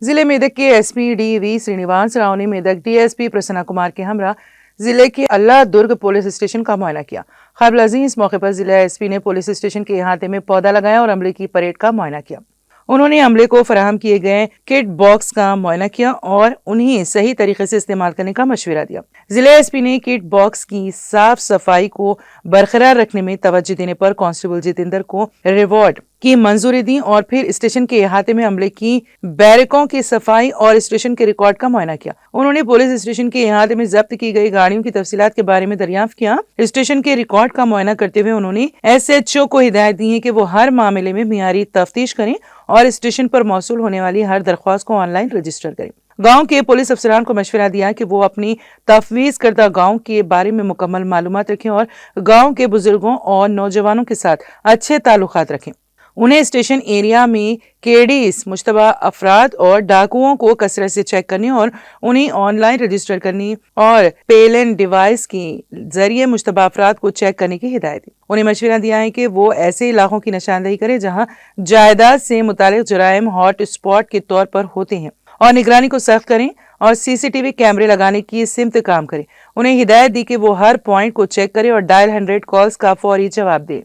जिले मेदक के SP DV. Srinivas Rao ने मेदक डीएसपी प्रसन्ना कुमार के हमरा जिले के अल्लाह दुर्ग पुलिस स्टेशन का मुआयना किया। खैबर अजीज इस मौके पर जिला एसपी ने पुलिस स्टेशन के अहाते में पौधा लगाया और अमले की परेड का मुआयना किया। उन्होंने अमले को फराहम किए गए किट बॉक्स का मुआयना किया और उन्हें सही तरीके से इस्तेमाल करने का मशवरा दिया। जिला एसपी ने किट बॉक्स की साफ सफाई को बरकरार रखने में तवज्जो देने पर कांस्टेबल जितेंद्र को रिवॉर्ड की मंजूरी दी और फिर स्टेशन के अहाते में अमले की बैरकों की सफाई और स्टेशन के रिकॉर्ड का मुआयना किया। उन्होंने पुलिस स्टेशन के अहाते में जब्त की गई गाड़ियों की तफसीलात के बारे में दरियाफ्त किया। स्टेशन के रिकॉर्ड का मुआयना करते हुए उन्होंने एसएचओ को हिदायत दी है कि वो हर मामले में मियारी तफ्तीश करें और स्टेशन पर मौसूल होने वाली हर दरख्वास्त को ऑनलाइन रजिस्टर करें। गांव के पुलिस अफसरान को मशवरा दिया कि वो अपनी तफवीज करदा गांव के बारे में मुकम्मल मालूमात रखें और गांव के बुजुर्गों और नौजवानों के साथ अच्छे ताल्लुकात रखें। उन्हें स्टेशन एरिया में केडीज मुश्तबा अफराद और डाकुओं को कसरत से चेक करने और उन्हें ऑनलाइन रजिस्टर करने और पेलन डिवाइस के जरिए मुश्तबा अफराद को चेक करने की हिदायत दी। उन्हें मशवरा दिया है कि वो ऐसे इलाकों की निशानदेही करें जहां जायदाद से मुतालिक जराइम हॉट स्पॉट के तौर पर होते हैं और निगरानी को सख्त करें और सीसीटीवी कैमरे लगाने की सिमत काम करें। उन्हें हिदायत दी कि वो हर पॉइंट को चेक करें और डायल 100 कॉल्स का फौरी जवाब दें।